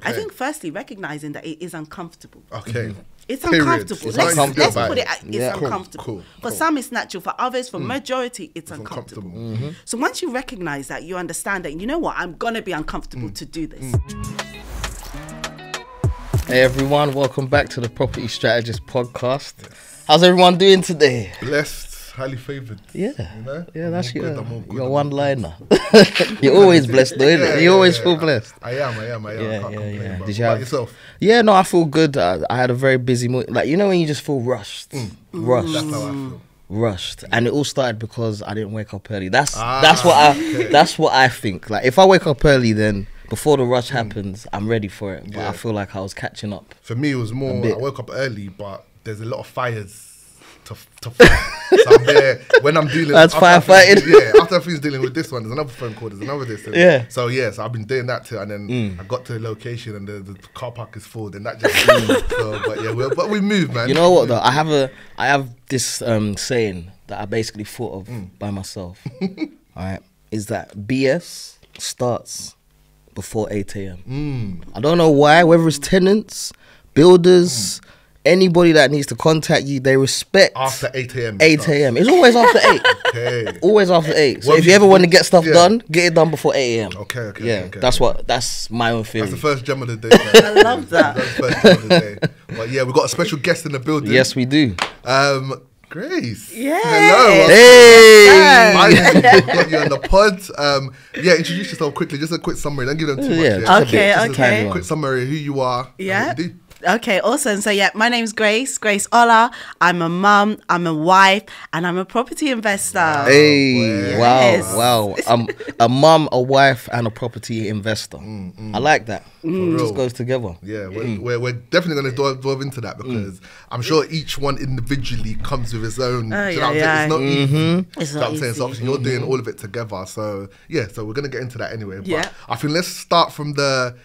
I think firstly, recognizing that it is uncomfortable. Okay. It's Period. uncomfortable. It's Let's uncomfortable put it about at it's Cool, uncomfortable. cool, For cool. some, it's natural. For others, for majority, it's uncomfortable. uncomfortable. So once you recognize that, you understand that, you know what, I'm going to be uncomfortable to do this. Hey everyone, welcome back to the Property Strategist Podcast. How's everyone doing today? Blessed, highly favoured. Yeah, You know? yeah, that's I'm all good, I'm all good, your I'm all one-liner. You're always blessed, though, isn't it? You always feel blessed. I am. I can't complain. Bro. Did you What about have yourself? Yeah, no, I feel good. I had a very busy morning. Like, you know when you just feel rushed, rushed, That's how I feel. rushed, and it all started because I didn't wake up early. That's okay. that's what I think. Like, if I wake up early, then before the rush happens, I'm ready for it. But Yeah. I feel like I was catching up. For me, it was more, bit. I woke up early, but there's a lot of fires to fight. So I'm there, when I'm dealing That's after I finish- firefighting. Yeah, after I finish dealing with this one, there's another phone call, there's another this. And Yeah. So, so I've been doing that too. And then I got to the location and the car park is full. Then that just, so, but yeah, but we move, man. You know what though? I have this saying that I basically thought of by myself. All right, is that BS starts before 8 a.m. I don't know why. Whether it's tenants, builders, anybody that needs to contact you, they respect After 8 a.m. 8 a.m. It's always after 8. Okay. Always after 8. So What if have you you ever want to been- get stuff yeah. done, get it done before 8 a.m. Okay. Yeah, okay. that's my own theory. That's the first gem of the day. I love that. That's the first gem of the day. But yeah, we've got a special guest in the building. Yes, we do. Grace. Yes. Hello. Hey. I've got you on the pod. Yeah, introduce yourself quickly. Just a quick summary. Don't give them too much. Yeah, Yeah. just a bit, Okay, just a tiny okay. one. Quick summary. Who you are. and Yeah. what you do. Okay, awesome. So yeah, my name's Grace Ola. I'm a mum, I'm a wife, and I'm a property investor. Hey, Yes. wow. I'm a mum, a wife, and a property investor. I like that. It just goes together. Yeah, we're definitely going to delve into that because I'm sure each one individually comes with its own. Oh, do you know what I'm saying? yeah. It's not easy. It's Do you know not what I'm saying? So easy. obviously you're doing all of it together. So yeah, so we're going to get into that anyway. But Yeah. I think let's start from the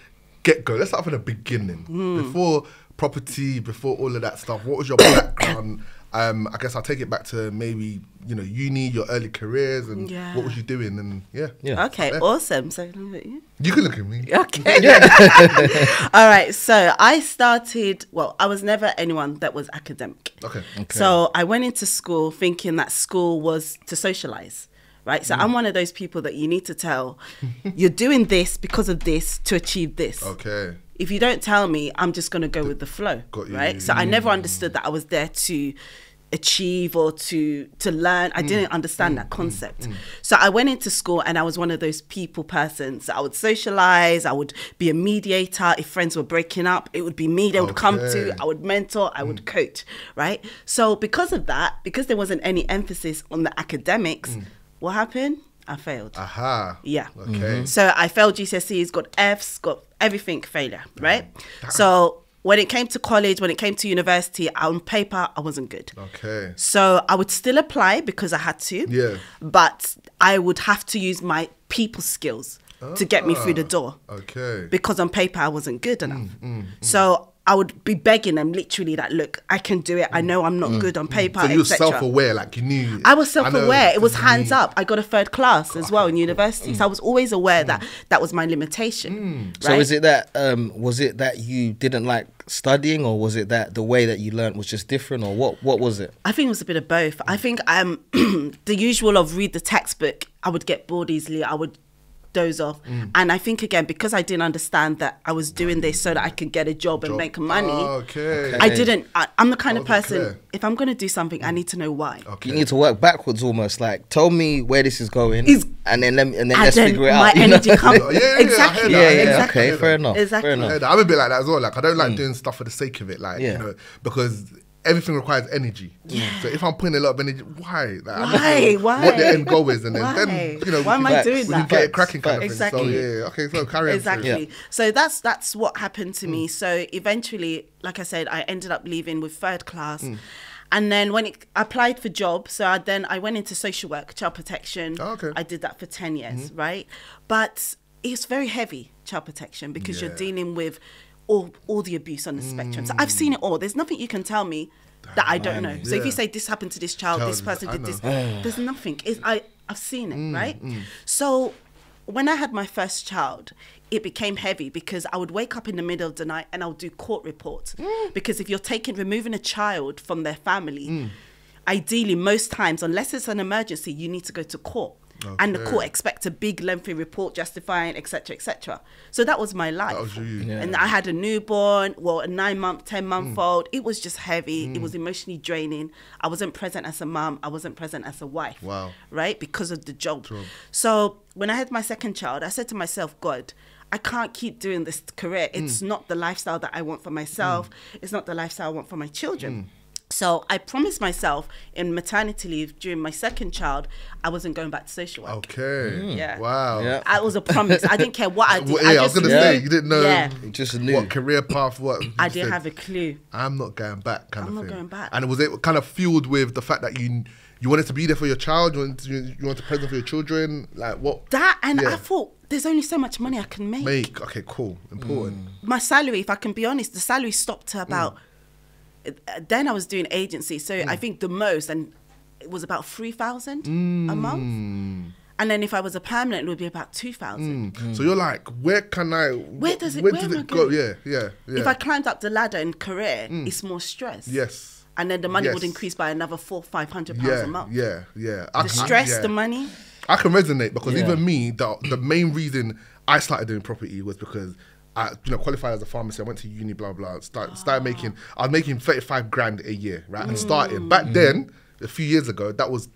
get-go. Let's start from the beginning. Before property, before all of that stuff, what was your background? I guess I'll take it back to maybe, uni, your early careers, and Yeah. what was you doing? And Yeah. Okay, Yeah. awesome. So look at you. You can look at me. Okay. All right. So I started, I was never anyone that was academic. Okay. So I went into school thinking that school was to socialize. Right. So I'm one of those people that you need to tell you're doing this because of this to achieve this. Okay. If you don't tell me, I'm just going to go with the flow. Got you. Right. So I never understood that I was there to achieve or to learn. I didn't understand that concept. So I went into school and I was one of those people persons. I would socialize, I would be a mediator. If friends were breaking up, it would be me they would come Okay. to. I would mentor, I would coach, right? So because of that, because there wasn't any emphasis on the academics, what happened? I failed. Aha. Yeah. Okay. So I failed GCSEs, got Fs, got everything failure, right? So when it came to college, when it came to university, on paper, I wasn't good. Okay. So I would still apply because I had to. Yeah. But I would have to use my people skills to get me through the door Okay. because on paper I wasn't good enough. So I would be begging them literally that, look, I can do it. I know I'm not good on paper, So you were etc. self-aware, like you knew. I was self-aware. It was this is hands me. up. I got a third class as well in university. So I was always aware that that was my limitation. So right? is it that was it that you didn't like studying, or was it that the way that you learned was just different, or what was it? I think it was a bit of both. I think the usual of read the textbook, I would get bored easily. I would doze off. And I think, again, because I didn't understand that I was doing this so that I could get a job and make money, Okay. I'm the kind of That was person, clear. if I'm going to do something, I need to know why. Okay. You need to work backwards almost. Like, tell me where this is going, and then let's then figure it my out. you know? energy comes. Yeah, I heard Exactly. that. Yeah, exactly. okay, fair enough. Exactly. Fair enough. I'm a bit like that as well. Like I don't like doing stuff for the sake of it. Like Yeah. because everything requires energy. So if I'm putting a lot of energy, why? Like, I Why? don't know Why? what the end goal is, and then Why? we Why am I can- doing we that? can get it cracking kind of thing. Exactly. So yeah, okay. So carry on. Exactly. Yeah. So that's what happened to me. So eventually, like I said, I ended up leaving with third class. And then when I applied for jobs, so I went into social work, child protection. Oh, okay. I did that for 10 years, right? But it's very heavy, child protection, because you're Yeah. dealing with all the abuse on the spectrum. So I've seen it all. There's nothing you can tell me that I don't know. So if Yeah. you say this happened to this child, this person I did know. this, there's nothing. I've seen it, right? So when I had my first child, it became heavy because I would wake up in the middle of the night and I would do court reports. Because if you're removing a child from their family, ideally, most times, unless it's an emergency, you need to go to court. Okay. And the court expects a big, lengthy report justifying, etc., etc. So that was my life. That was you. Yeah. And I had a newborn, well, a 9-month, 10-month-old. It was just heavy. It was emotionally draining. I wasn't present as a mom. I wasn't present as a wife. Wow. Right? Because of the job. So when I had my second child, I said to myself, God, I can't keep doing this career. It's not the lifestyle that I want for myself. It's not the lifestyle I want for my children. So I promised myself in maternity leave during my second child, I wasn't going back to social work. Okay. Yeah. Wow. Yeah. It was a promise. I didn't care what I did. Well, yeah, I was going to say, you didn't know Just knew. what career path, what. I didn't have a clue. I'm not going back kind of thing. I'm not going back. And was it kind of fueled with the fact that you wanted to be there for your child, you wanted to present for your children? Like what? That, and I thought, there's only so much money I can make. Okay, cool. Important. My salary, if I can be honest, the salary stopped to about... Then I was doing agency, so I think the most, and it was about 3,000 a month. And then if I was a permanent, it would be about 2,000. So you're like, where does it go? Yeah. If I climbed up the ladder in career, it's more stress. Yes. And then the money would increase by another £400-500 a month. Yeah. The stress, the money. I can resonate because even me, the main reason I started doing property was because I qualified as a pharmacist. I went to uni, blah blah. Started making. I was making 35 grand a year, right? And starting back then, a few years ago, that's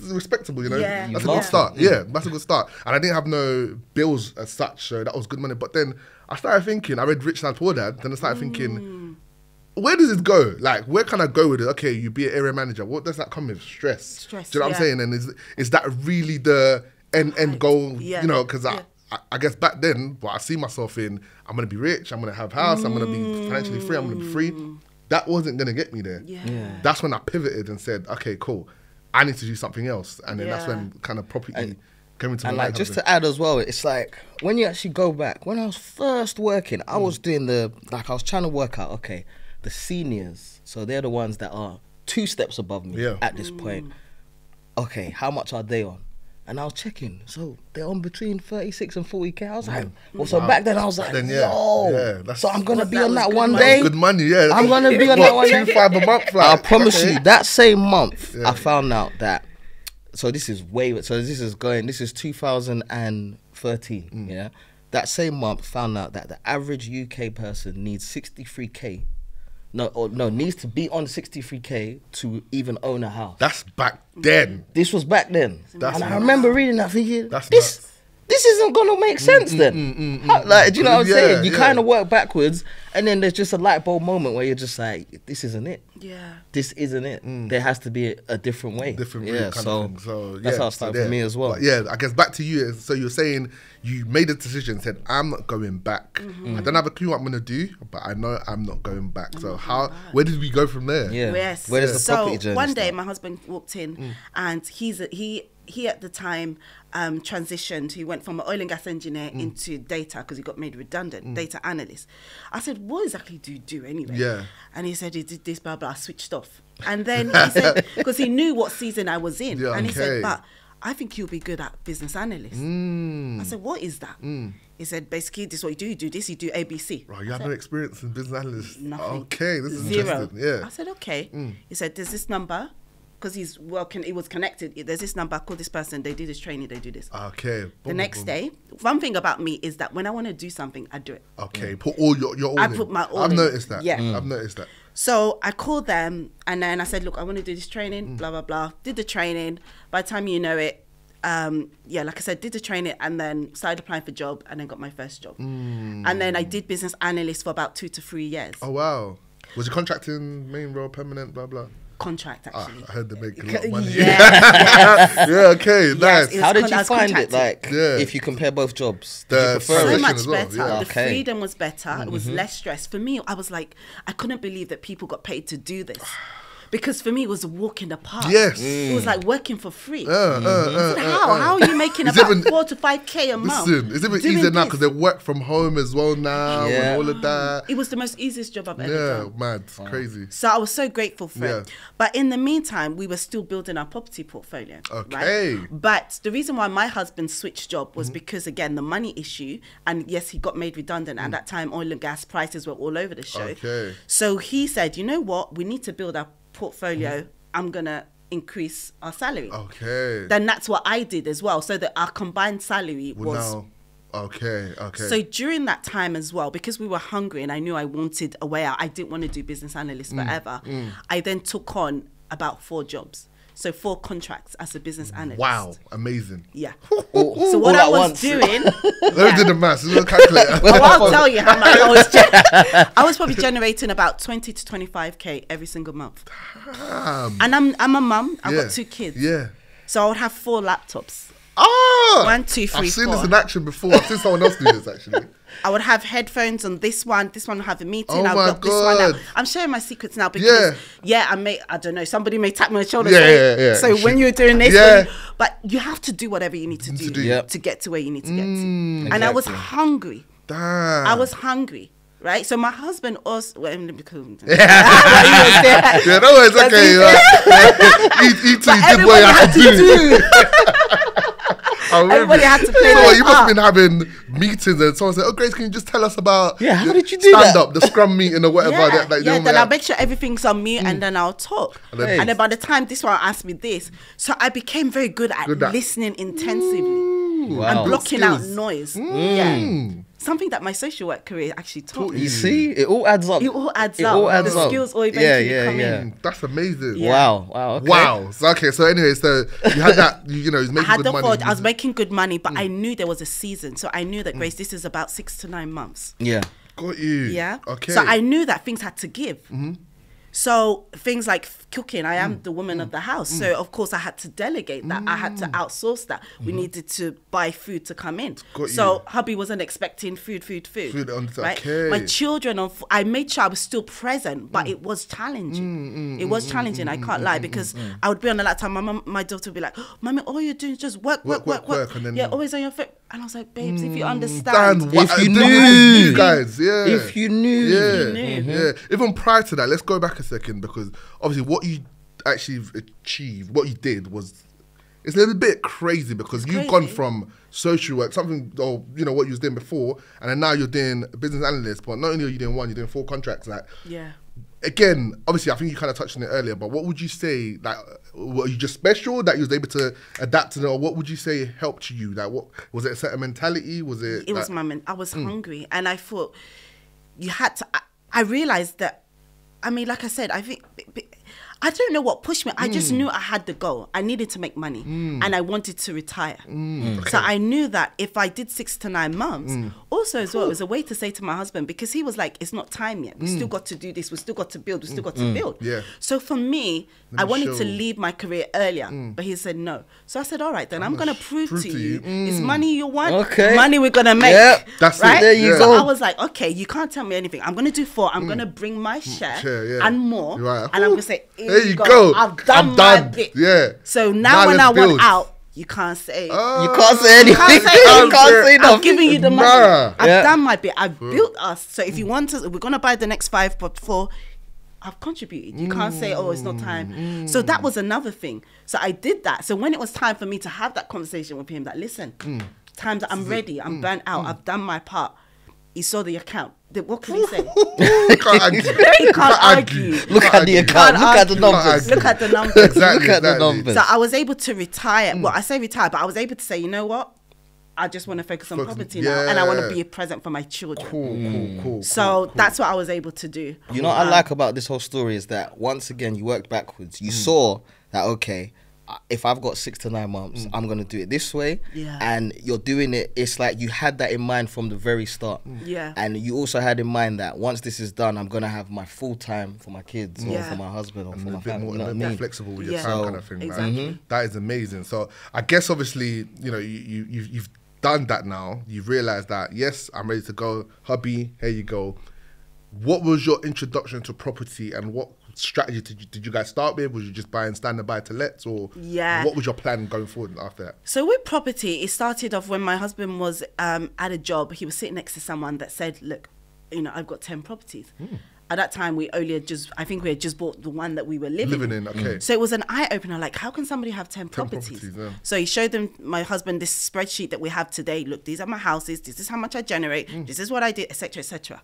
respectable. That's a good start. Yeah, that's a good start. And I didn't have no bills as such, so that was good money. But then I started thinking. I read Rich Dad Poor Dad. Then I started thinking, where does it go? Like, where can I go with it? Okay, you be an area manager. What does that come with? Stress. Do you know what I'm saying? And is that really the end goal? Yeah. Because I guess back then, what I see myself in, I'm going to be rich, I'm going to have a house, I'm going to be financially free, I'm going to be free. That wasn't going to get me there. Yeah. That's when I pivoted and said, okay, cool, I need to do something else. And then that's when kind of property came into my life. And just to add as well, it's like when you actually go back, when I was first working, I was doing I was trying to work out, okay, the seniors, so they're the ones that are 2 steps above me at this point. Okay, how much are they on? And I was checking, so they're on between 36 and 40k. I was like, so back then I was like, so I'm gonna be on that one day. Good money, yeah. I'm gonna be on that one day. 2-5 a month. I promise you, that same month, I found out that. So this is 2013. Yeah, that same month found out that the average UK person needs 63k. Needs to be on 63k to even own a house. That's back then. This was back then. And I remember reading that thinking, this isn't gonna make sense then. Do you know what I'm saying? You kind of work backwards, and then there's just a light bulb moment where you're just like, this isn't it. Yeah. This isn't it. There has to be a different way. Different route kind of thing. So that's how it started for me as well. But I guess back to you. So you're saying you made a decision, said, I'm not going back. I don't have a clue what I'm going to do, but I know I'm not going back. Where did we go from there? Yeah. Yes. Where does the property journey one day start? my husband walked in and he at the time transitioned. He went from an oil and gas engineer into data because he got made redundant, data analyst. I said, what exactly do you do anyway? Yeah. And he said, he did this, blah, blah. I switched off. And then he said, because he knew what season I was in. Yeah, and he said, but I think you'll be good at business analyst. I said, what is that? He said, basically, this is what you do this, you do ABC. Right, you have no experience in business analyst. Nothing. Okay, this is 0. interesting. Yeah. I said, okay. He said, there's this number. Because he was connected. There's this number, call this person, they do this training, they do this. Okay. The next day, one thing about me is that when I want to do something, I do it. Okay, put all your all I in. put my all I've in. noticed that. Yeah. I've noticed that. So I called them and then I said, look, I want to do this training, blah, blah, blah. Did the training. By the time you know it, like I said, did the training and then started applying for job and then got my first job. And then I did business analyst for about 2 to 3 years. Oh, wow. Was your contracting main role permanent, blah, blah? Contract, actually. I heard they make a lot of money. Yeah. Okay, nice. Yes, How did you find it? Like, if you compare both jobs, did you prefer so it? much as well, better. yeah. The freedom was better. It was less stress. For me, I was like, I couldn't believe that people got paid to do this. because for me it was a walk in the park. Yes. It was like working for free. How are you making Is about even- 4 to 5k a month? Listen, it's even doing easier now this? because they work from home as well now Yeah. and all of that. It was the most easiest job I've ever Yeah, done. mad, crazy. So I was so grateful for Yeah. it. But in the meantime, we were still building our property portfolio. Okay. Right? But the reason why my husband switched job was because, again, the money issue. And yes, he got made redundant. At that time, oil and gas prices were all over the show. Okay. So he said, you know what? We need to build our portfolio. I'm going to increase our salary. Okay. Then that's what I did as well. So that our combined salary Well, was... now, okay. So during that time as well, because we were hungry and I knew I wanted a way out, I didn't want to do business analyst forever. I then took on about 4 jobs. So 4 contracts as a business analyst. Wow, amazing. Yeah. All So what I at was once. doing... Let me do the maths. Let's calculate. Oh, I'll tell you how much I was probably generating about 20 to 25k every single month. And I'm a mum. I've got 2 kids. Yeah. So I would have 4 laptops. Ah! 1, 2, 3, I've seen 4. this in action before. I've seen someone else do this actually. I would have headphones on this one will have a meeting. Oh I'll my block this one out. God. I'm sharing my secrets now because I don't know, somebody may tap me on the shoulder. Yeah, yeah. So when you're doing this, Yeah. but you have to do whatever you need to do Yep. to get to where you need to get to. And I was hungry. Damn. I was hungry. Right, so my husband also. Well, because Yeah, no, it's okay. You too. You did what you had to do. Everybody had to play So their you must have part. been having meetings and someone said, "Oh, Grace, can you just tell us about Yeah, how the did you do stand that? up, the scrum meeting or whatever?" Then I'll make sure everything's on mute and then I'll talk. And then- And then by the time this one asked me this, so I became very good at listening intensively Wow. and blocking out skills. noise. Yeah. Something that my social work career actually taught me. You see, it all adds up. It all adds It up. all adds The up. skills all eventually come in. That's amazing. Yeah. Wow. Okay. Wow. So, okay. So anyway, so you had that. You know, he's I making had good the money. thought I was making good money, but I knew there was a season. So I knew that, Grace, this is about 6 to 9 months. Yeah. Got you. Yeah. Okay. So I knew that things had to give. So things like cooking, I am the woman of the house. So of course I had to delegate that. I had to outsource that. We needed to buy food to come in. Got So you. hubby wasn't expecting food. Food on the- Right? okay. My children, I made sure I was still present, but it was challenging. It was challenging, I can't lie, because I would be on the laptop. My daughter would be like, "Mommy, all you're doing is just work. and then- yeah, always on your phone." And I was like, "Babes, if you Dan, understand." what If you I did knew. you guys, yeah. If you knew. Yeah, yeah. Even prior to that, let's go back a second because obviously what you actually achieved, what you did was, it's a little bit crazy because you've gone crazy. from social work, something, or you know what you was doing before, and then now you're doing a business analyst. But not only are you doing one, you're doing 4 contracts. Like, Yeah. again, obviously, I think you kind of touched on it earlier. But what would you say? Like, were you just special that you was able to adapt to it, or what would you say helped you? Like, what was it? A certain mentality? Was it? It was I was hungry, and I thought you had to. I realized that. I mean, like I said, I think. I don't know what pushed me. I just knew I had the goal. I needed to make money and I wanted to retire. So I knew that if I did 6 to 9 months, also as well, it was a way to say to my husband, because he was like, it's not time yet. We still got to do this. We still got to build. We still got to build. Yeah. So for me, I me wanted show. to leave my career earlier, but he said no. So I said, all right, then I'm going to prove prove to to you, you. it's money you want, Okay. money we're going to make. Yep. That's it. right? There you Yeah. So go. I was like, okay, you can't tell me anything. I'm going to do 4. I'm going to bring my share yeah. and more. Right. And I'm going to say, There you go. I've done I'm my done. bit. Yeah. So now when let's I want build. out, you can't say. You can't say anything. can't say You anything. can't say I'm nothing. giving you the money. Nah. I've Yeah. done my bit. I've built us. So if you want to, we're going to buy the next 5, but 4, I've contributed. You can't say, oh, it's not time. So that was another thing. So I did that. So when it was time for me to have that conversation with him, that listen, times that I'm ready, I'm burnt out, I've done my part. He saw the account. What can he say? Can't argue. He can't argue. Look at the account. Look at the Can't numbers. argue. Look at the numbers. Exactly. Look at the exactly. numbers. So I was able to retire. Well, I say retire, but I was able to say, you know what? I just want to focus on Focus- property now, and I want to yeah. be a present for my children. Cool. So that's what I was able to do. You know what I like about this whole story is that once again you worked backwards. You saw that okay, if I've got 6 to 9 months, I'm gonna do it this way. Yeah. And you're doing it. It's like you had that in mind from the very start. Yeah. And you also had in mind that once this is done, I'm gonna have my full time for my kids or Yeah. for my husband or for A my bit family. more, You know a what I bit mean? flexible with your Yeah. time, So, kind of thing. exactly. Like, that is amazing. So I guess obviously, you know, you've done that now. You've realised that yes, I'm ready to go. Hubby, here you go. What was your introduction to property, and what strategy did you guys start with? Was you just buying standard buy to lets, or Yeah. what was your plan going forward after that? So with property, it started off when my husband was at a job. He was sitting next to someone that said, look, I've got 10 properties. At that time, we had just bought the one that we were living in. Okay. So it was an eye-opener, like, how can somebody have 10 properties? Yeah. So he showed my husband, this spreadsheet that we have today. Look, these are my houses. This is how much I generate. This is what I did, etc., etc.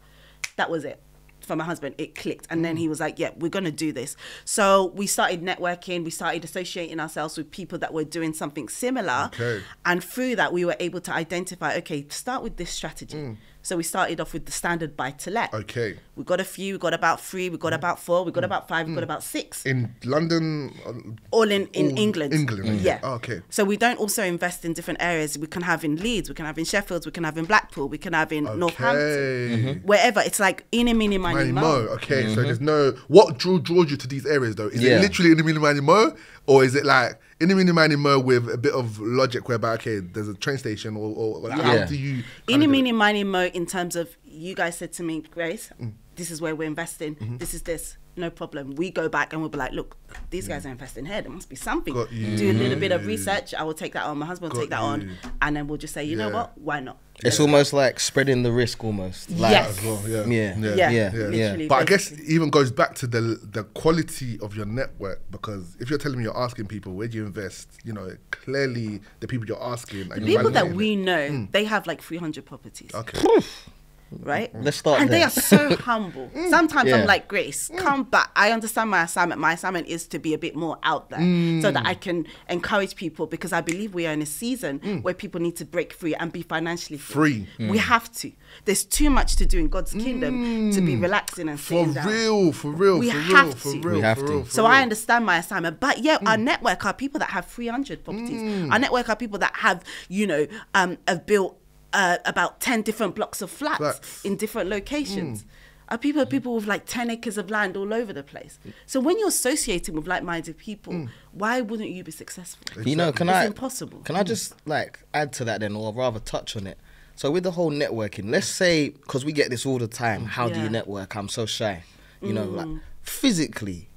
That was it. For my husband, it clicked. And then he was like, yeah, we're going to do this. So we started networking. We started associating ourselves with people that were doing something similar. Okay. And through that, we were able to identify, okay, start with this strategy. So we started off with the standard buy to let. Okay. We got a few, we got about 3, we got about 4, we got about 5, we got about 6. In London? All in England. England. Yeah. Oh, okay. So we don't also invest in different areas. We can have in Leeds, we can have in Sheffield, we can have in Blackpool, we can have in Northampton. Wherever. It's like in a mini, mani, mo. Okay, so there's no... What draws you to these areas, though? Is it literally in the mini, mani, mo? Or is it like in the mini, mani, mo with a bit of logic whereby, okay, there's a train station, or how do you... In the mini, mani, mo, in terms of, you guys said to me, Grace, this is where we're investing, this is this. No problem. We go back and we'll be like, look, these guys are investing here. There must be something. Do a little bit of research. I will take that on. My husband will take that on. And then we'll just say, you know what? Why not? It's almost like spreading the risk almost. Like, Yes. As well, yeah. Literally, But I guess it even goes back to the quality of your network, because if you're telling me you're asking people, where do you invest? Clearly the people you're asking. the people that we know, they have like 300 properties. Okay. Right? Let's start And there. they are so humble. Sometimes Yeah. I'm like, Grace, come back. I understand my assignment. My assignment is to be a bit more out there so that I can encourage people, because I believe we are in a season where people need to break free and be financially free. We have to. There's too much to do in God's kingdom to be relaxing and sitting down. For real. We have to. We have to. So I understand my assignment. But yeah, our network are people that have 300 properties. Our network are people that have, have built about 10 different blocks of flats in different locations. Are people with like 10 acres of land all over the place. So when you're associating with like-minded people, why wouldn't you be successful? It's impossible. Can I just add to that then, or rather touch on it? So with the whole networking, let's say, because we get this all the time, how do you network? I'm so shy. Like physically,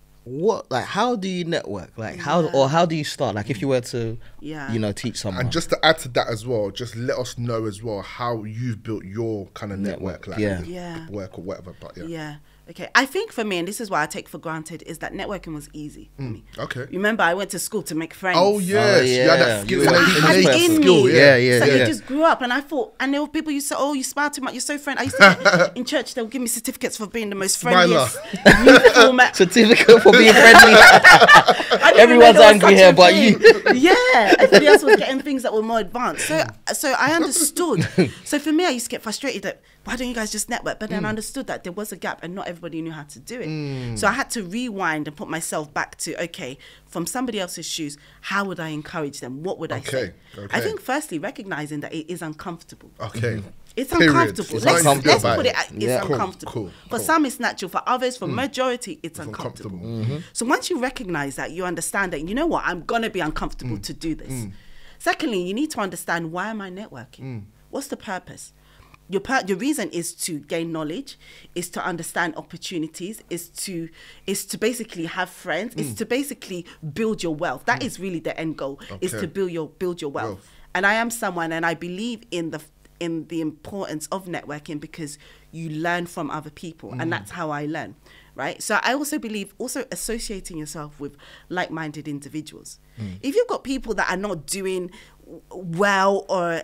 how do you network? How do you start? Like if you were to, teach someone. And just to add to that as well, just let us know as well how you've built your kind of network, work or whatever. But Okay, I think for me, and this is what I take for granted, is that networking was easy for me. Okay. Remember, I went to school to make friends. Oh, yes. You had that skill. So I had it in skill, me. Yeah. So you just grew up, and I thought, and there were people you say, oh, you smile too much, you're so friendly. I used to get, in church, they would give me certificates for being the most friendliest. Certificate for being friendly. Everyone's angry here, but you. Yeah, everybody else was getting things that were more advanced. So I understood. So for me, I used to get frustrated that, why don't you guys just network? But then I understood that there was a gap and not everybody knew how to do it. So I had to rewind and put myself back to, okay, from somebody else's shoes, how would I encourage them? What would I say? I think firstly, recognizing that it is uncomfortable. Okay. It's uncomfortable. It's let's put it, it's uncomfortable. Cool. For some, it's natural. For others, for majority, it's uncomfortable. So once you recognize that, you understand that, you know what, I'm going to be uncomfortable to do this. Secondly, you need to understand, why am I networking? What's the purpose? Your reason is to gain knowledge, is to understand opportunities, is to basically have friends, is to basically build your wealth. That is really the end goal, is to build your wealth. And I am someone, and I believe in the importance of networking, because you learn from other people, and that's how I learn, right? So I also believe associating yourself with like-minded individuals. If you've got people that are not doing well or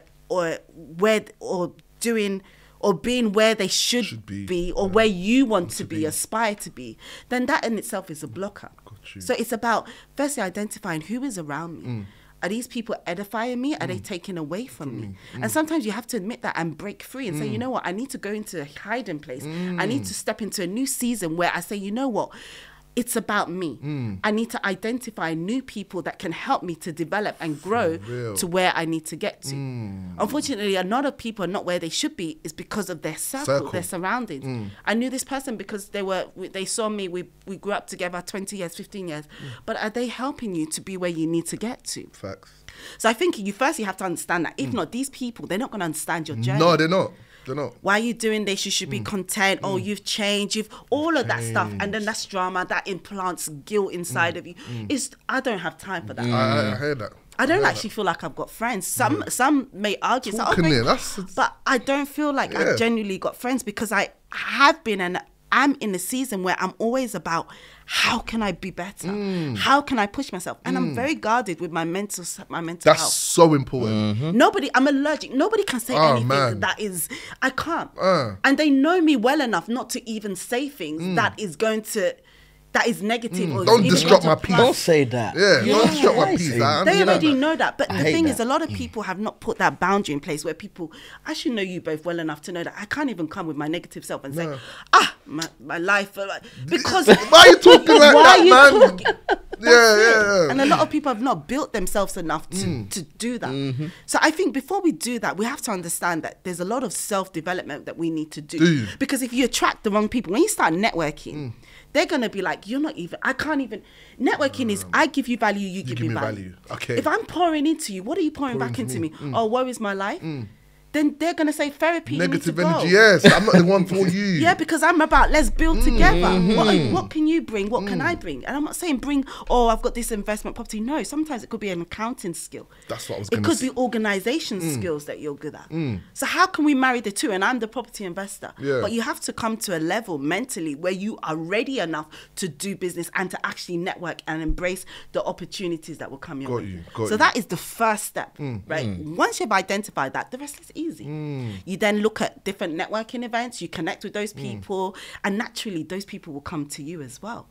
doing or being where they should be or where you want to be, aspire to be, then that in itself is a blocker. So it's about firstly identifying who is around me. Are these people edifying me? Are they taking away from me? And sometimes you have to admit that and break free and say, you know what, I need to go into a hiding place. I need to step into a new season where I say, you know what, it's about me. I need to identify new people that can help me to develop and grow to where I need to get to. Unfortunately, a lot of people are not where they should be is because of their circle. Their surroundings. I knew this person because they saw me, we grew up together 20 years, 15 years. But are they helping you to be where you need to get to? Facts. So I think you firstly have to understand that. If not, these people, they're not going to understand your journey. No, they're not. They're not. Why are you doing this? You should be content. Oh, you've changed. You've all of that stuff. And then that's drama that implants guilt inside of you. I don't have time for that. I hear that. I don't actually feel like I've got friends. Some may argue, but I don't feel like I've genuinely got friends, because I have been and I'm in a season where I'm always about how can I be better? How can I push myself? And I'm very guarded with my mental health. That's so important. I'm allergic. Nobody can say anything that is, I can't. And they know me well enough not to even say things that is negative. Or don't disrupt my peace. Don't say that. Don't disrupt my peace. They already know that. But the thing is, a lot of people have not put that boundary in place where people, I should know you both well enough to know that I can't even come with my negative self and say, my life. Because why are you talking like that, man? Yeah. And a lot of people have not built themselves enough to do that. So I think before we do that, we have to understand that there's a lot of self-development that we need to do. Because if you attract the wrong people, when you start networking, they're going to be like, I can't even. Networking is, I give you value, you give me value. Okay. If I'm pouring into you, what are you pouring back into me? Oh, woe is my life. Then they're going to say therapy. Negative energy, yes. I'm not the one for you. Yeah, because I'm about, let's build together. What can you bring? What can I bring? And I'm not saying I've got this investment property. No, sometimes it could be an accounting skill. That's what I was going to say. It could be organization skills that you're good at. So how can we marry the two? And I'm the property investor. Yeah. But you have to come to a level mentally where you are ready enough to do business and to actually network and embrace the opportunities that will come your way. So that is the first step, right? Once you've identified that, the rest is easy. You then look at different networking events, you connect with those people, and naturally those people will come to you as well,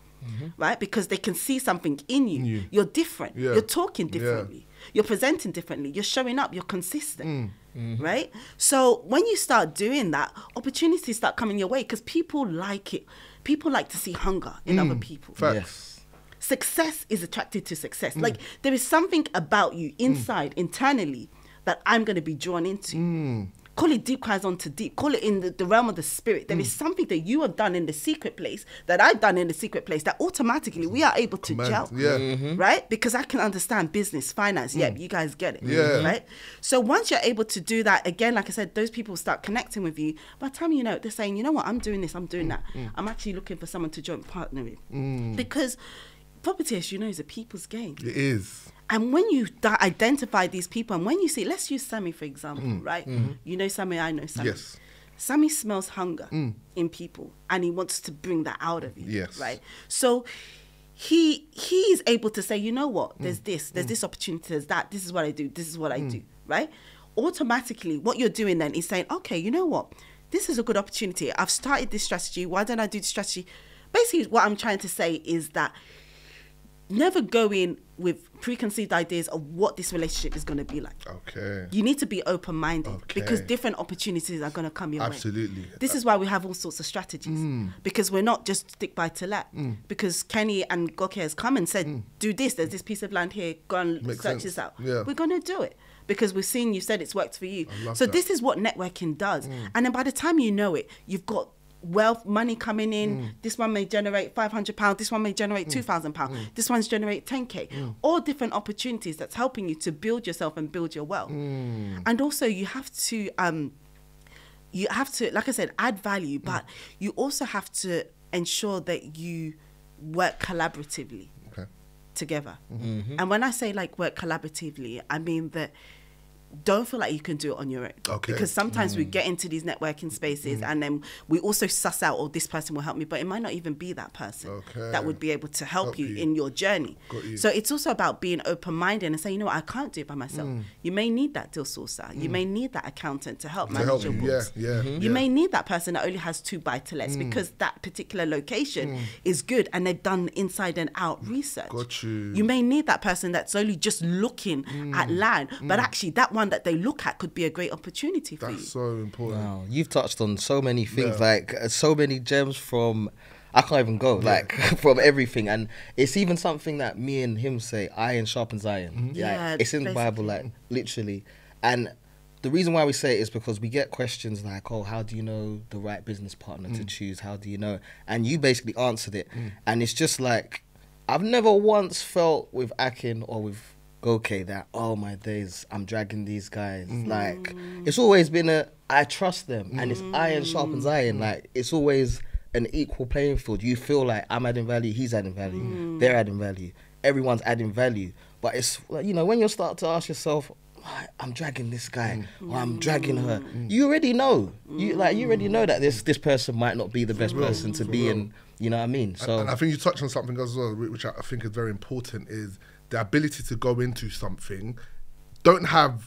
right? Because they can see something in you. You're different. You're talking differently. You're presenting differently. You're showing up. You're consistent, right? So when you start doing that, opportunities start coming your way because people like it. People like to see hunger in other people. Facts. Success is attracted to success. Like there is something about you internally, that I'm going to be drawn into. Call it deep cries onto deep. Call it in the realm of the spirit. There is something that you have done in the secret place, that I've done in the secret place, that automatically we are able to gel. Right? Because I can understand business, finance. Yeah, you guys get it. Right? So once you're able to do that, again, like I said, those people start connecting with you. By the time you know it, they're saying, you know what, I'm doing this, I'm doing that. I'm actually looking for someone to joint partner with. Because property, as you know, is a people's game. It is. And when you identify these people, and when you see, let's use Sammy, for example, right? You know Sammy, I know Sammy. Yes. Sammy smells hunger in people, and he wants to bring that out of you, yes. right? So he is able to say, you know what, there's this opportunity, there's that, this is what I do, this is what I do, right? Automatically, what you're doing then is saying, okay, you know what, this is a good opportunity. I've started this strategy. Why don't I do the strategy? Basically, what I'm trying to say is that never go in with preconceived ideas of what this relationship is going to be like. Okay. You need to be open-minded because different opportunities are going to come your way. Absolutely. This is why we have all sorts of strategies because we're not just stick by to let. Because Kenny and Goke has come and said, do this. There's this piece of land here. Go and search this out. Yeah. We're going to do it because we've seen you said it's worked for you. So this is what networking does. And then by the time you know it, you've got wealth, money coming in. This one may generate £500. This one may generate £2,000. This one's generate 10k. All different opportunities that's helping you to build yourself and build your wealth. And also you have to, like I said, add value, but you also have to ensure that you work collaboratively together. And when I say like work collaboratively, I mean that don't feel like you can do it on your own. Because sometimes we get into these networking spaces and then we also suss out, oh, this person will help me, but it might not even be that person that would be able to help you in your journey. So it's also about being open-minded and saying, you know what, I can't do it by myself. You may need that deal sourcer. You may need that accountant to help manage your books. You may need that person that only has 2 buy-to-lets because that particular location is good and they've done inside and out research. You may need that person that's only just looking at land, but actually that one that they look at could be a great opportunity for you. That's so important. Wow, you've touched on so many things, like so many gems from, I can't even go, like from everything. And it's even something that me and him say, iron sharpens iron. It's in the Bible, like literally. And the reason why we say it is because we get questions like, oh, how do you know the right business partner to choose? How do you know? And you basically answered it. And it's just like, I've never once felt with Akin or with okay, that, oh my days, I'm dragging these guys. Like, it's always been I trust them, and it's iron sharpens iron. Like, it's always an equal playing field. You feel like I'm adding value, he's adding value, they're adding value, everyone's adding value. But it's like, you know, when you start to ask yourself, I'm dragging this guy or I'm dragging her, you already know. You already know that this person might not be the best person to be in. You know what I mean? So, and I think you touched on something as well, which I think is very important, is the ability to go into something. Don't have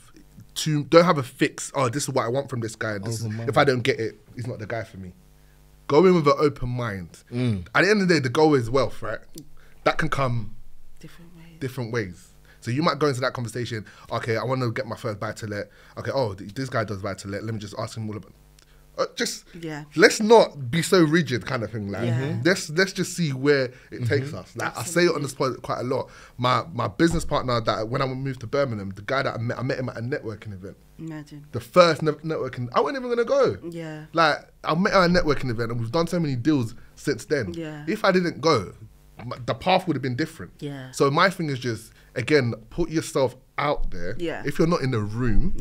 a fix. Oh, this is what I want from this guy. If I don't get it, he's not the guy for me. Go in with an open mind. At the end of the day, the goal is wealth, right? That can come different ways. So you might go into that conversation, okay, I want to get my first buy-to-let. Okay, oh, this guy does buy-to-let. Let me just ask him all about let's not be so rigid kind of thing. Like, let's just see where it takes us. Like, I say it on the spot quite a lot. My business partner, that when I moved to Birmingham, the guy that I met him at a networking event. Imagine. The first networking, I wasn't even going to go. Yeah. Like, I met her at a networking event and we've done so many deals since then. Yeah. If I didn't go, the path would have been different. Yeah. So my thing is just, again, put yourself out there. Yeah. If you're not in the room,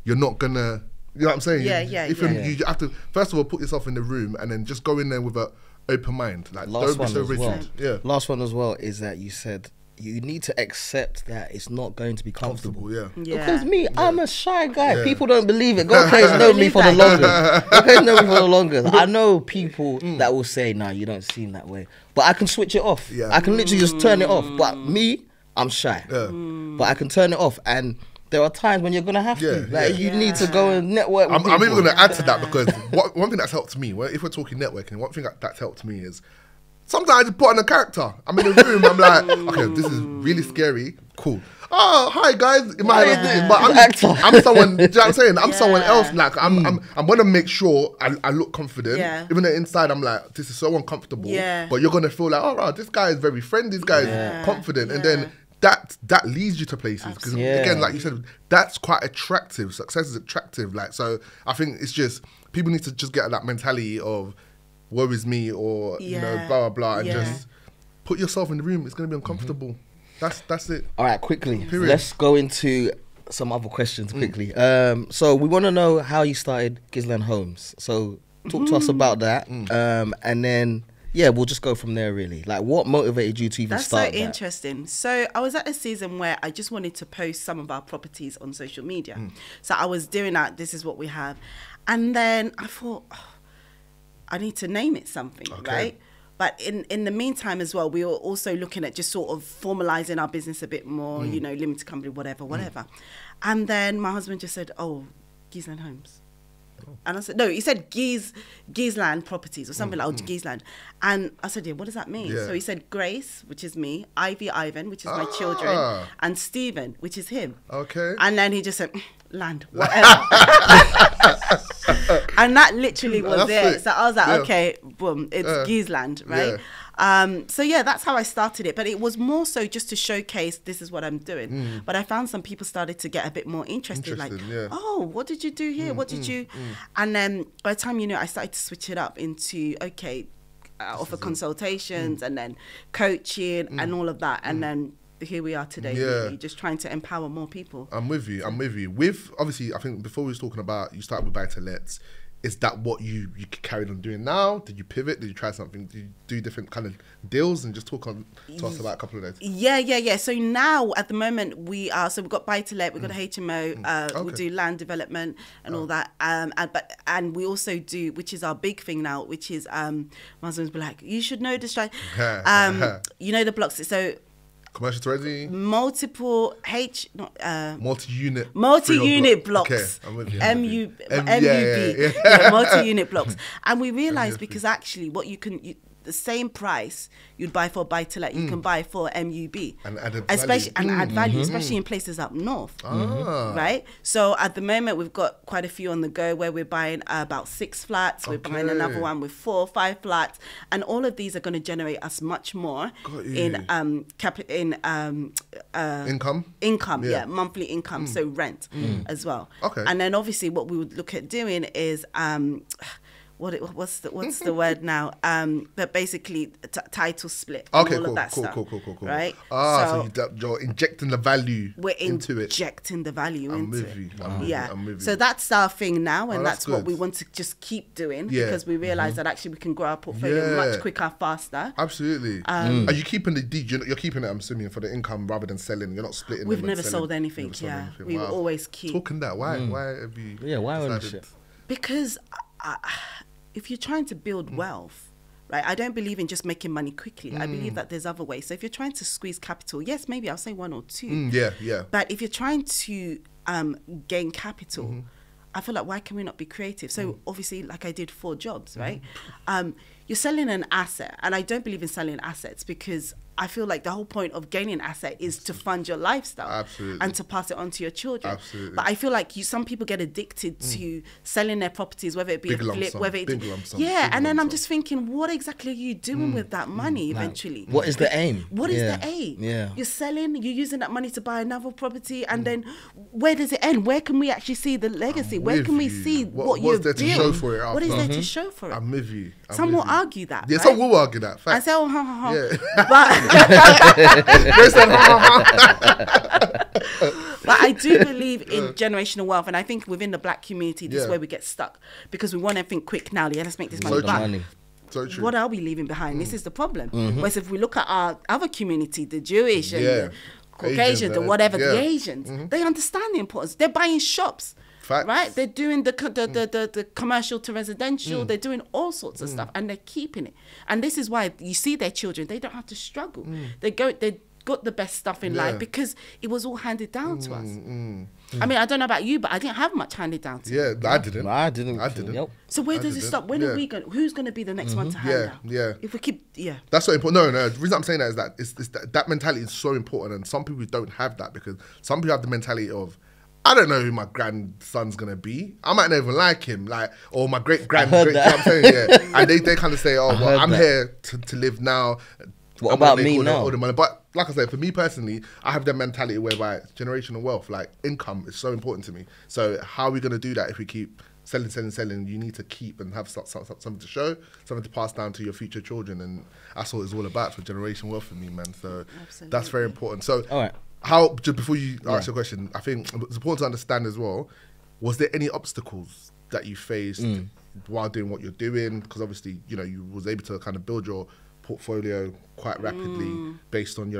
you're not gonna, you know what I'm saying? You have to, first of all, put yourself in the room and then just go in there with an open mind. Like, don't be so rigid. Yeah. Last one as well is that you said you need to accept that it's not going to be comfortable. Because I'm a shy guy. People don't believe it. God guys know me for the longest. God guys know me for the longest. I know people that will say, "Nah, you don't seem that way," but I can switch it off. I can literally just turn it off. But me, I'm shy. But I can turn it off, and there are times when you're gonna have to. Like, you need to go and network with people. I'm even gonna add to that, because one thing that's helped me, if we're talking networking, one thing that's helped me is, sometimes I just put on a character. I'm in a room, I'm like, okay, this is really scary. Cool. Oh, hi guys. In my head, but I'm someone, do you know what I'm saying? I'm someone else. Like, I'm gonna make sure I look confident. Even though inside I'm like, this is so uncomfortable. But you're gonna feel like, oh wow, this guy is very friendly, this guy is confident. And then that leads you to places. Because again, like you said, that's quite attractive. Success is attractive. Like, so I think it's just, people need to just get that mentality of, woe is me, or you know, blah blah blah, and just put yourself in the room. It's going to be uncomfortable. That's it. All right, quickly, let's go into some other questions quickly. So we want to know how you started Gisland Homes. So talk to us about that, and then we'll just go from there. Really, like, what motivated you to even start? That's so interesting. So I was at a season where I just wanted to post some of our properties on social media. So I was doing that. This is what we have, and then I thought, I need to name it something, right? But in the meantime as well, we were also looking at just sort of formalizing our business a bit more, you know, limited company, whatever. And then my husband just said, oh, Gisland Homes. And I said, no, he said Gisland Properties or something like Gisland. And I said, what does that mean? So he said Grace, which is me, Ivy Ivan, which is my children, and Stephen, which is him. And then he just said, land, whatever. And that literally was it. So I was like, okay, boom, it's Gisland, right? So that's how I started it. But it was more so just to showcase, this is what I'm doing. But I found some people started to get a bit more interested, like, oh, what did you do here? What did you? And then by the time, you know, I started to switch it up into, okay, offer consultations and then coaching and all of that. And then here we are today, really, just trying to empower more people. I'm with you. With, obviously, I think before we was talking about, you started with buy-to-lets. Is that what you carried on doing now? Did you pivot? Did you try something? Did you do different kind of deals? And just talk to us about a couple of those. Yeah. So now, at the moment, we've got buy-to-let, we've got a HMO, we'll do land development and all that. And we also do, which is our big thing now, which is, my husband's be like, you should know this, right? You know the blocks. So commercial to resi? Multi-unit blocks. Okay, MUB. Multi-unit blocks. And we realised, because actually what the same price you'd buy for buy-to-let, you can buy for MUB. And add value, especially in places up north. Right? So at the moment, we've got quite a few on the go where we're buying about 6 flats. We're buying another one with 4 or 5 flats. And all of these are going to generate us much more in income, monthly income, so rent as well. And then obviously what we would look at doing is what's the word now? But basically, title split. Okay, and all cool, of that cool, stuff, cool. Right. So you're injecting the value we're into it. injecting the value into with it. you. I'm with you. So that's our thing now, and Oh, that's that's what we good. want to just keep doing because we Mm-hmm. realize that actually we can grow our portfolio much quicker, faster. Absolutely. Are you keeping the deed? You're keeping it, I'm assuming, for the income rather than selling. You're not splitting. We've them and never selling. sold anything. Never sold anything. We will Wow. always keep. Talking that. Why have you? Why decided- ownership? Because if you're trying to build wealth, right, I don't believe in just making money quickly. I believe that there's other ways. So if you're trying to squeeze capital, yes, maybe I'll say one or two. Yeah. But if you're trying to gain capital, I feel like why can we not be creative? So obviously, like I did 4 jobs, right? You're selling an asset, and I don't believe in selling assets because I feel like the whole point of gaining an asset is to fund your lifestyle. Absolutely. And to pass it on to your children. Absolutely. But I feel like some people get addicted to selling their properties, whether it be Big a lump flip, sum, whether it big lump sum, yeah, big and then lump I'm sum. just thinking, what exactly are you doing with that money eventually? What is the aim? What is the aim? Yeah. You're selling, you're using that money to buy another property, and then where does it end? Where can we actually see the legacy? Where with can we you. see What- what what's you've there to built? show for it What is after? there to show for it? I'm with you. Some will argue that. Yeah, right? some will argue that. I Fact. say, oh, ha, ha, ha. Yeah. But Grace said, ha. But I do believe in generational wealth, and I think within the black community, this is Yeah. where we get stuck because we want everything quick now. Yeah, let's make this So money true. back. Money. So true. What are we leaving behind? This is the problem. Whereas if we look at our other community, the Jewish and Yeah. the Caucasians Asians, and whatever, yeah. the Asians, they understand the importance. They're buying shops. Facts. Right, they're doing the commercial to residential. They're doing all sorts of stuff, and they're keeping it. And this is why you see their children; they don't have to struggle. They got the best stuff in Yeah. life because it was all handed down to us. I mean, I don't know about you, but I didn't have much handed down to me. Yeah, I didn't. I didn't. I didn't. Yep. So where I does it didn't. stop? When Yeah. are we going? Who's going to be the next one to hand down? Yeah. If we keep, That's so important. No. The reason I'm saying that is that it's that mentality is so important, and some people don't have that because some people have the mentality of, I don't know who my grandson's gonna be. I might not even like him, or my great grand. heard You know that. what I'm saying? Yeah. And they kind of say, oh, well, heard I'm that. here to live now. What I'm gonna about make me all the- now? all the money. But like I said, for me personally, I have the mentality whereby it's generational wealth, like income, is so important to me. So how are we gonna do that if we keep selling? You need to keep and have something to show, something to pass down to your future children, and that's what it's all about for generational wealth for me, man. So that's very important. So All right. how, just before you ask your question, I think it's important to understand as well, was there any obstacles that you faced while doing what you're doing? Because obviously, you was able to kind of build your portfolio quite rapidly based on,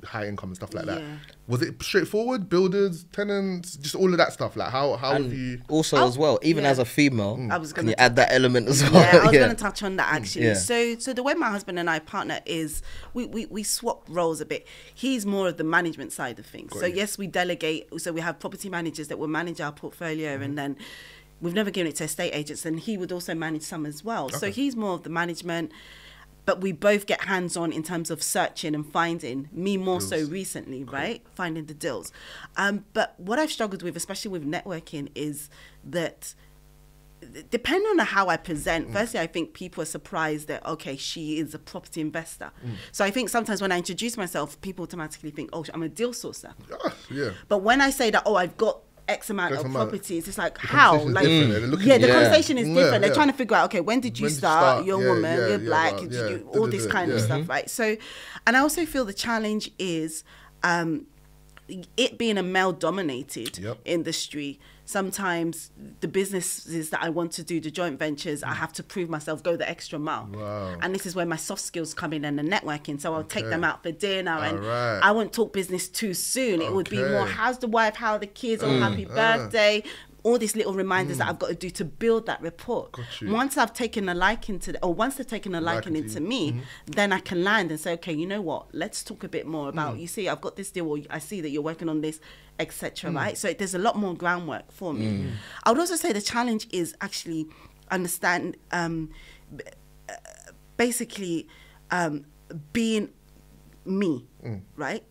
high income and stuff like that. Yeah. Was it straightforward? Builders, tenants, just all of that stuff? Like how have you... Also, as well, even yeah. as a female, I was can gonna you add that element as well? Yeah, I was going to touch on that actually. Yeah. So the way my husband and I partner is we swap roles a bit. He's more of the management side of things. So yes, we delegate. So we have property managers that will manage our portfolio, and then we've never given it to estate agents, and he would also manage some as well. So he's more of the management. But we both get hands-on in terms of searching and finding, me more so recently, right? Finding the deals. But what I've struggled with, especially with networking, is that depending on how I present, firstly, I think people are surprised that, okay, she is a property investor. So I think sometimes when I introduce myself, people automatically think, oh, I'm a deal sourcer. Yeah. But when I say that, oh, I've got X amount X of amount. properties, it's like, how? conversation's Like, different. They're looking yeah, at the you. conversation is Yeah, different. They're yeah. trying to figure out, okay, when did you When did you start? start? You're a Yeah, woman, yeah, you're yeah, black, right, you yeah. all this kind of Yeah. stuff, right? So, and I also feel the challenge is it being a male-dominated Yep. industry. Sometimes the businesses that I want to do, the joint ventures, I have to prove myself, go the extra mile. Wow. And this is where my soft skills come in and the networking. So I'll take them out for dinner, and Alright. I won't talk business too soon. It would be more, Okay. how's the wife, how are the kids, oh, happy birthday. All these little reminders that I've got to do to build that rapport. Got you. Once I've taken a liking to, once they've taken a liking Liking to into you. me, then I can land and say, okay, you know what? Let's talk a bit more about. You see, I've got this deal, or I see that you're working on this, etc. Right? So there's a lot more groundwork for me. I would also say the challenge is actually understand, basically, being me, right?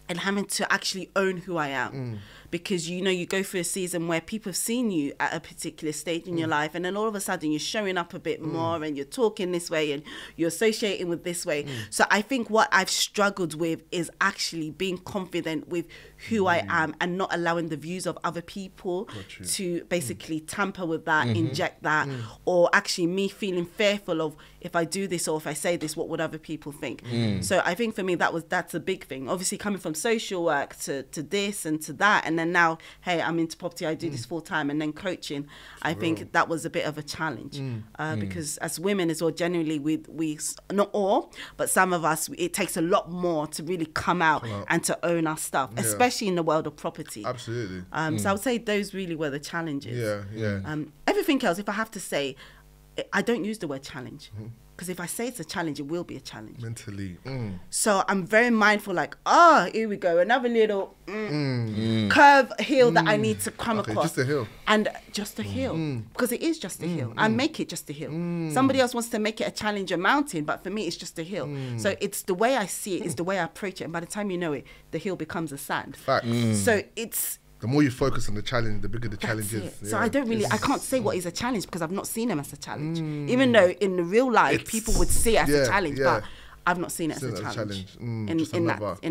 And having to actually own who I am. because you go through a season where people have seen you at a particular stage in your life, and then all of a sudden you're showing up a bit more, and you're talking this way, and you're associating with this way. So I think what I've struggled with is actually being confident with who I am, and not allowing the views of other people to basically tamper with that, inject that, or actually me feeling fearful of, if I do this or if I say this, what would other people think? So I think for me that's a big thing. Obviously coming from social work to this and to that, and then now, hey, I'm into property, I do this full time, and then coaching. I think that was a bit of a challenge because as women as well, generally we not all, but some of us, it takes a lot more to really come out and to own our stuff, especially in the world of property. Absolutely. So I would say those really were the challenges. Everything else, if I have to say, I don't use the word challenge, because if I say it's a challenge, it will be a challenge. Mentally. So I'm very mindful, like, here we go, another little curve hill that I need to come across. Just a hill. And just a hill, because it is just a hill. I make it just a hill. Somebody else wants to make it a challenge, a mountain, but for me, it's just a hill. So it's the way I see it, it's the way I approach it, and by the time you know it, the hill becomes a sand. Fact. So it's... The more you focus on the challenge, the bigger the challenge is. So I can't say what is a challenge, because I've not seen them as a challenge. Even though in the real life, people would see it as a challenge, but I've not seen it as a challenge. In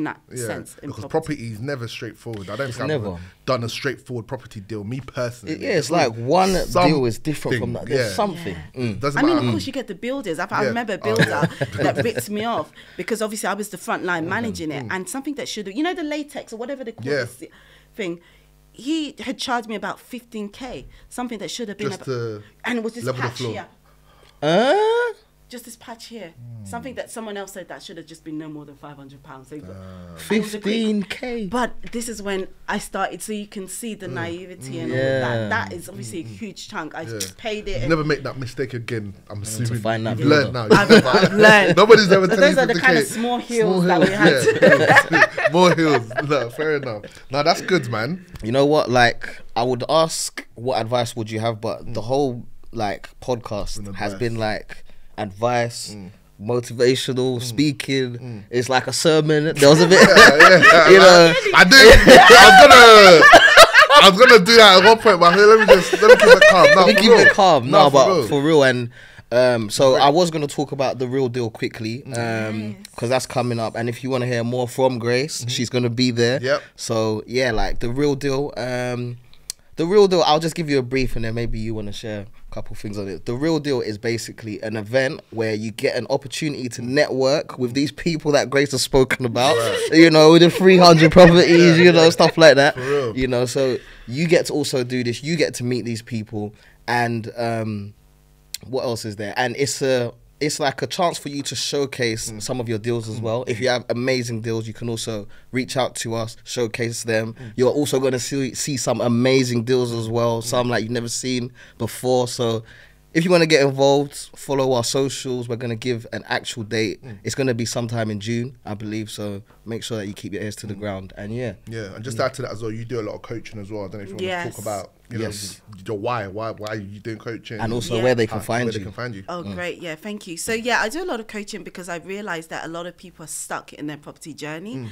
that sense. Because property is never straightforward. I don't think I've ever done a straightforward property deal, me personally. It's like one deal is different from that. There's something. Doesn't matter. Of course, you get the builders. I remember a builder that ripped me off, because obviously I was the front line managing it, and something that should have, the latex or whatever they call this thing, he had charged me about 15k, something that should have been and it was this patch here. Just this patch here, something that someone else said that should have just been no more than £500. So 15k. But this is when I started, so you can see the naivety and all of that. That is obviously a huge chunk. I just paid it. You never make that mistake again. I'm assuming. To find that You've learned now. I've learned. Nobody's ever telling you. Those are the kind of small hills that we had. More hills. No, fair enough. No, that's good, man. You know what? Like, I would ask, what advice would you have? But the whole podcast has been like advice, motivational speaking. It's like a sermon. There was a bit, I was gonna do that at one point, but let me keep it calm. No, keep it calm. No, but for real. And so I was gonna talk about the real deal quickly, because that's coming up. And if you want to hear more from Grace, she's gonna be there. Yep. So yeah, like the real deal. The real deal, I'll just give you a brief, and then maybe you want to share a couple things on it. The real deal is basically an event where you get an opportunity to network with these people that Grace has spoken about, with the 300 properties, stuff like that. So you get to also do this. You get to meet these people, and what else is there? And it's like a chance for you to showcase some of your deals as well. If you have amazing deals, you can also reach out to us, showcase them. You're also going to see some amazing deals as well, some like you've never seen before. So if you want to get involved, follow our socials. We're going to give an actual date. It's going to be sometime in June, I believe. So make sure that you keep your ears to the ground. And and just to add to that as well, you do a lot of coaching as well. I don't know if you want to talk about why are you doing coaching, and also where they can find you. Oh, great. Yeah, thank you. So I do a lot of coaching because I realized that a lot of people are stuck in their property journey.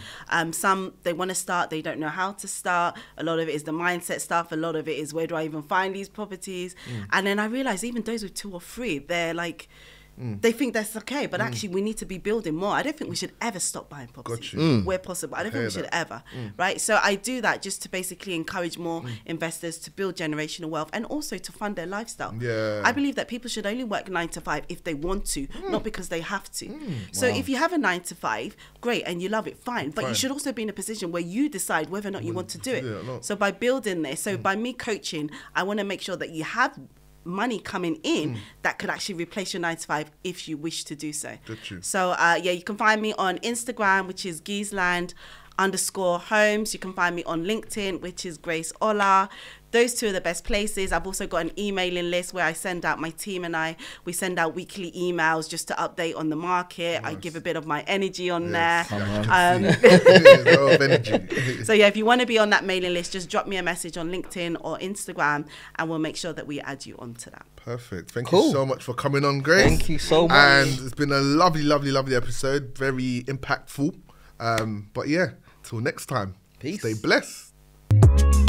Some, they want to start, they don't know how to start. A lot of it is the mindset stuff. A lot of it is, where do I even find these properties? And then I realized even those with 2 or 3, they're like, they think that's okay, but actually we need to be building more. I don't think we should ever stop buying properties where possible. I don't think we should ever, right? So I do that just to basically encourage more investors to build generational wealth, and also to fund their lifestyle. I believe that people should only work 9 to 5 if they want to, not because they have to. So if you have a 9 to 5, great, and you love it, fine. But you should also be in a position where you decide whether or not you want to do it. So by building this, by me coaching, I want to make sure that you have money coming in that could actually replace your 9 to 5 if you wish to do so. So you can find me on Instagram, which is Giesland_homes. You can find me on LinkedIn, which is Grace Ola. Those 2 are the best places. I've also got an emailing list where I send out, my team and we send out weekly emails just to update on the market. I give a bit of my energy on there. So if you want to be on that mailing list, just drop me a message on LinkedIn or Instagram, and we'll make sure that we add you onto that. Perfect. Thank you so much for coming on, Grace. Thank you so much. And it's been a lovely, lovely, lovely episode. Very impactful. But till next time. Peace. Stay blessed. it.